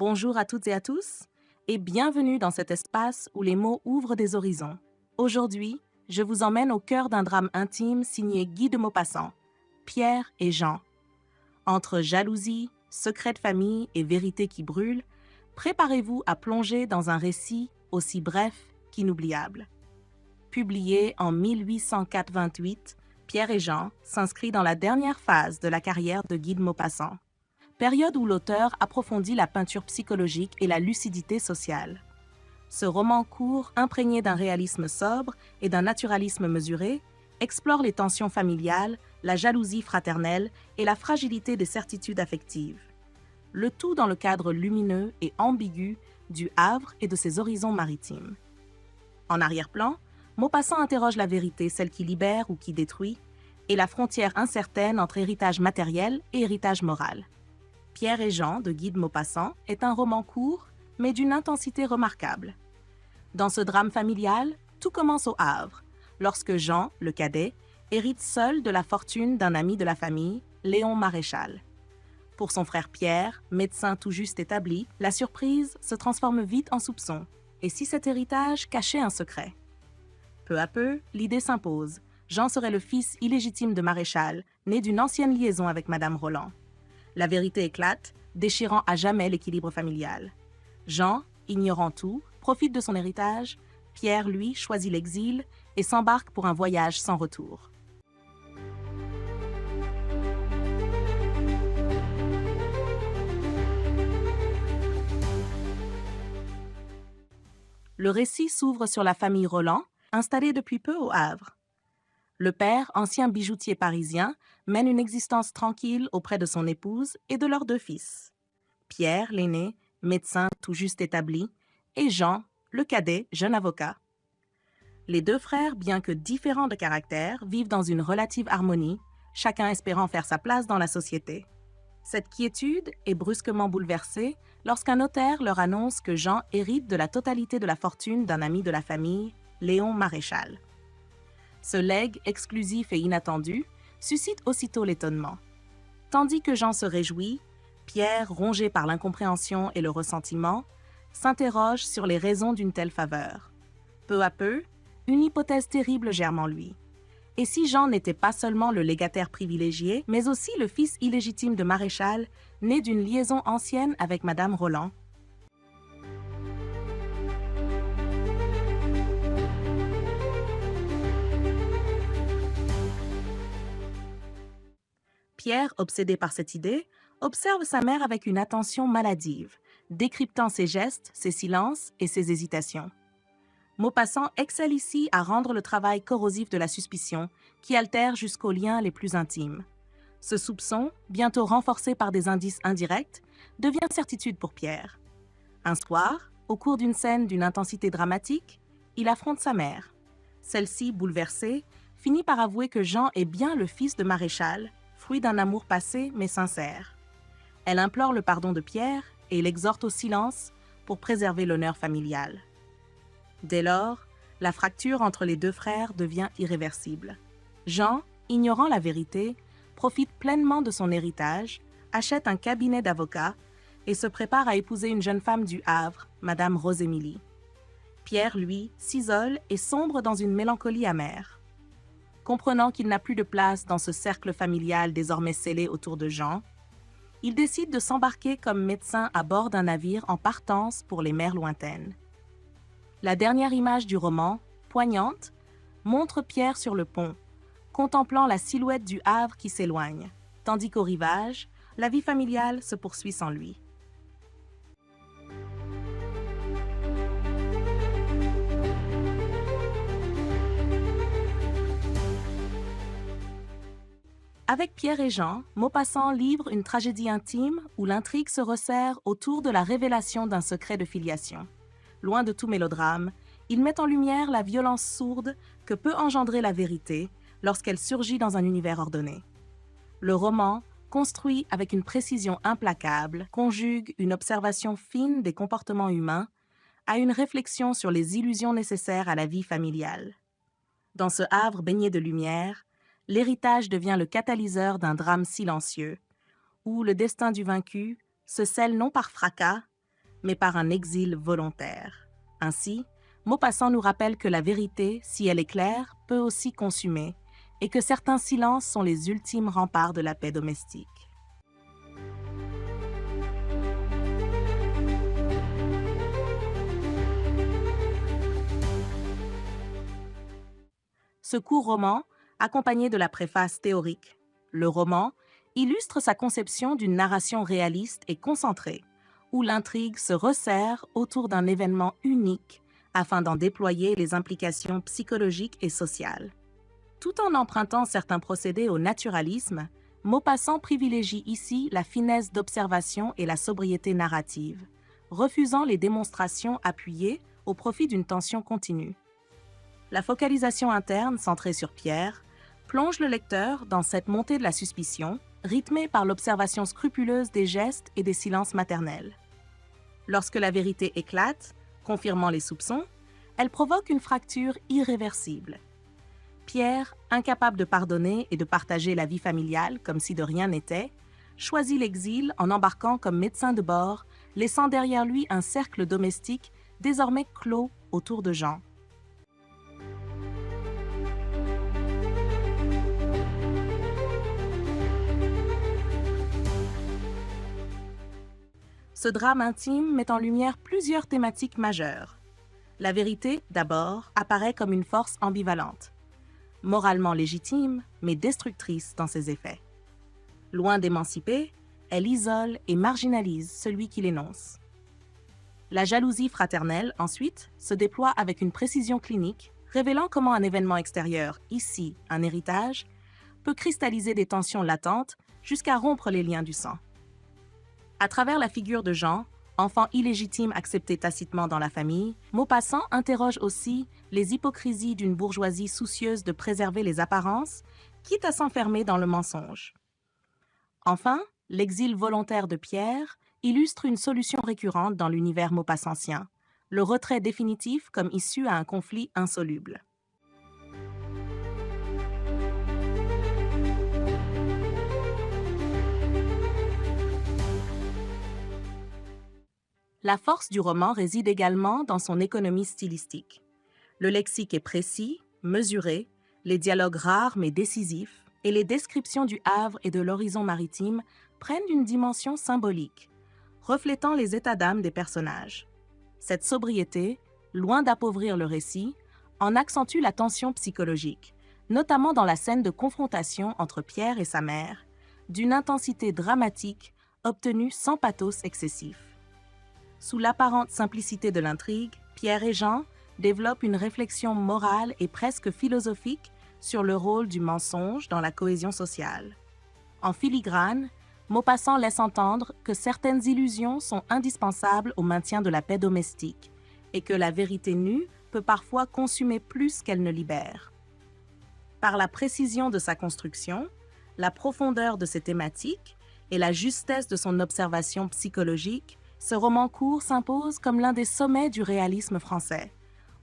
Bonjour à toutes et à tous, et bienvenue dans cet espace où les mots ouvrent des horizons. Aujourd'hui, je vous emmène au cœur d'un drame intime signé Guy de Maupassant, Pierre et Jean. Entre jalousie, secret de famille et vérité qui brûle, préparez-vous à plonger dans un récit aussi bref qu'inoubliable. Publié en 1888, Pierre et Jean s'inscrit dans la dernière phase de la carrière de Guy de Maupassant, période où l'auteur approfondit la peinture psychologique et la lucidité sociale. Ce roman court, imprégné d'un réalisme sobre et d'un naturalisme mesuré, explore les tensions familiales, la jalousie fraternelle et la fragilité des certitudes affectives. Le tout dans le cadre lumineux et ambigu du Havre et de ses horizons maritimes. En arrière-plan, Maupassant interroge la vérité, celle qui libère ou qui détruit, et la frontière incertaine entre héritage matériel et héritage moral. Pierre et Jean de Guy de Maupassant est un roman court, mais d'une intensité remarquable. Dans ce drame familial, tout commence au Havre, lorsque Jean, le cadet, hérite seul de la fortune d'un ami de la famille, Léon Maréchal. Pour son frère Pierre, médecin tout juste établi, la surprise se transforme vite en soupçon, et si cet héritage cachait un secret? Peu à peu, l'idée s'impose. Jean serait le fils illégitime de Maréchal, né d'une ancienne liaison avec Madame Roland. La vérité éclate, déchirant à jamais l'équilibre familial. Jean, ignorant tout, profite de son héritage. Pierre, lui, choisit l'exil et s'embarque pour un voyage sans retour. Le récit s'ouvre sur la famille Roland, installée depuis peu au Havre. Le père, ancien bijoutier parisien, mène une existence tranquille auprès de son épouse et de leurs deux fils. Pierre, l'aîné, médecin tout juste établi, et Jean, le cadet, jeune avocat. Les deux frères, bien que différents de caractère, vivent dans une relative harmonie, chacun espérant faire sa place dans la société. Cette quiétude est brusquement bouleversée lorsqu'un notaire leur annonce que Jean hérite de la totalité de la fortune d'un ami de la famille, Léon Maréchal. Ce legs exclusif et inattendu suscite aussitôt l'étonnement. Tandis que Jean se réjouit, Pierre, rongé par l'incompréhension et le ressentiment, s'interroge sur les raisons d'une telle faveur. Peu à peu, une hypothèse terrible germe en lui. Et si Jean n'était pas seulement le légataire privilégié, mais aussi le fils illégitime de Maréchal, né d'une liaison ancienne avec Madame Roland? Pierre, obsédé par cette idée, observe sa mère avec une attention maladive, décryptant ses gestes, ses silences et ses hésitations. Maupassant excelle ici à rendre le travail corrosif de la suspicion, qui altère jusqu'aux liens les plus intimes. Ce soupçon, bientôt renforcé par des indices indirects, devient certitude pour Pierre. Un soir, au cours d'une scène d'une intensité dramatique, il affronte sa mère. Celle-ci, bouleversée, finit par avouer que Jean est bien le fils de Maréchal, fruit d'un amour passé mais sincère. Elle implore le pardon de Pierre et l'exhorte au silence pour préserver l'honneur familial. Dès lors, la fracture entre les deux frères devient irréversible. Jean, ignorant la vérité, profite pleinement de son héritage, achète un cabinet d'avocats et se prépare à épouser une jeune femme du Havre, Madame Rosémilie. Pierre, lui, s'isole et sombre dans une mélancolie amère. Comprenant qu'il n'a plus de place dans ce cercle familial désormais scellé autour de Jean, il décide de s'embarquer comme médecin à bord d'un navire en partance pour les mers lointaines. La dernière image du roman, poignante, montre Pierre sur le pont, contemplant la silhouette du Havre qui s'éloigne, tandis qu'au rivage, la vie familiale se poursuit sans lui. Avec Pierre et Jean, Maupassant livre une tragédie intime où l'intrigue se resserre autour de la révélation d'un secret de filiation. Loin de tout mélodrame, il met en lumière la violence sourde que peut engendrer la vérité lorsqu'elle surgit dans un univers ordonné. Le roman, construit avec une précision implacable, conjugue une observation fine des comportements humains à une réflexion sur les illusions nécessaires à la vie familiale. Dans ce Havre baigné de lumière, l'héritage devient le catalyseur d'un drame silencieux, où le destin du vaincu se scelle non par fracas, mais par un exil volontaire. Ainsi, Maupassant nous rappelle que la vérité, si elle est claire, peut aussi consumer, et que certains silences sont les ultimes remparts de la paix domestique. Ce court roman, accompagné de la préface théorique, le roman, illustre sa conception d'une narration réaliste et concentrée, où l'intrigue se resserre autour d'un événement unique afin d'en déployer les implications psychologiques et sociales. Tout en empruntant certains procédés au naturalisme, Maupassant privilégie ici la finesse d'observation et la sobriété narrative, refusant les démonstrations appuyées au profit d'une tension continue. La focalisation interne, centrée sur Pierre, plonge le lecteur dans cette montée de la suspicion, rythmée par l'observation scrupuleuse des gestes et des silences maternels. Lorsque la vérité éclate, confirmant les soupçons, elle provoque une fracture irréversible. Pierre, incapable de pardonner et de partager la vie familiale comme si de rien n'était, choisit l'exil en embarquant comme médecin de bord, laissant derrière lui un cercle domestique désormais clos autour de Jean. Ce drame intime met en lumière plusieurs thématiques majeures. La vérité, d'abord, apparaît comme une force ambivalente, moralement légitime, mais destructrice dans ses effets. Loin d'émanciper, elle isole et marginalise celui qui l'énonce. La jalousie fraternelle, ensuite, se déploie avec une précision clinique, révélant comment un événement extérieur, ici un héritage, peut cristalliser des tensions latentes jusqu'à rompre les liens du sang. À travers la figure de Jean, enfant illégitime accepté tacitement dans la famille, Maupassant interroge aussi les hypocrisies d'une bourgeoisie soucieuse de préserver les apparences, quitte à s'enfermer dans le mensonge. Enfin, l'exil volontaire de Pierre illustre une solution récurrente dans l'univers maupassantien, le retrait définitif comme issue à un conflit insoluble. La force du roman réside également dans son économie stylistique. Le lexique est précis, mesuré, les dialogues rares mais décisifs, et les descriptions du Havre et de l'horizon maritime prennent une dimension symbolique, reflétant les états d'âme des personnages. Cette sobriété, loin d'appauvrir le récit, en accentue la tension psychologique, notamment dans la scène de confrontation entre Pierre et sa mère, d'une intensité dramatique obtenue sans pathos excessif. Sous l'apparente simplicité de l'intrigue, Pierre et Jean développent une réflexion morale et presque philosophique sur le rôle du mensonge dans la cohésion sociale. En filigrane, Maupassant laisse entendre que certaines illusions sont indispensables au maintien de la paix domestique et que la vérité nue peut parfois consumer plus qu'elle ne libère. Par la précision de sa construction, la profondeur de ses thématiques et la justesse de son observation psychologique, ce roman court s'impose comme l'un des sommets du réalisme français,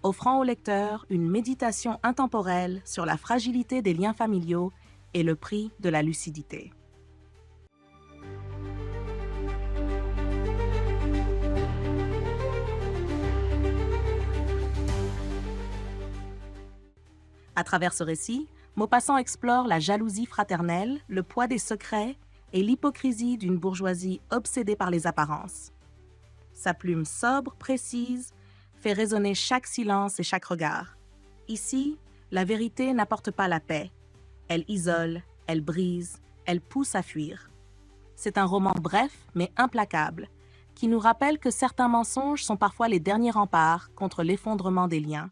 offrant au lecteur une méditation intemporelle sur la fragilité des liens familiaux et le prix de la lucidité. À travers ce récit, Maupassant explore la jalousie fraternelle, le poids des secrets et l'hypocrisie d'une bourgeoisie obsédée par les apparences. Sa plume sobre, précise, fait résonner chaque silence et chaque regard. Ici, la vérité n'apporte pas la paix. Elle isole, elle brise, elle pousse à fuir. C'est un roman bref mais implacable, qui nous rappelle que certains mensonges sont parfois les derniers remparts contre l'effondrement des liens.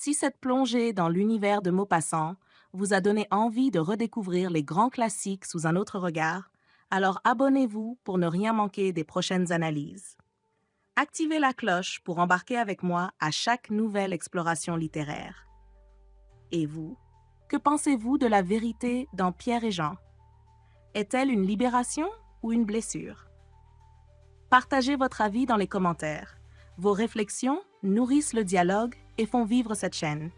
Si cette plongée dans l'univers de Maupassant vous a donné envie de redécouvrir les grands classiques sous un autre regard, alors abonnez-vous pour ne rien manquer des prochaines analyses. Activez la cloche pour embarquer avec moi à chaque nouvelle exploration littéraire. Et vous, que pensez-vous de la vérité dans Pierre et Jean? Est-elle une libération ou une blessure? Partagez votre avis dans les commentaires. Vos réflexions nourrissent le dialogue et font vivre cette chaîne.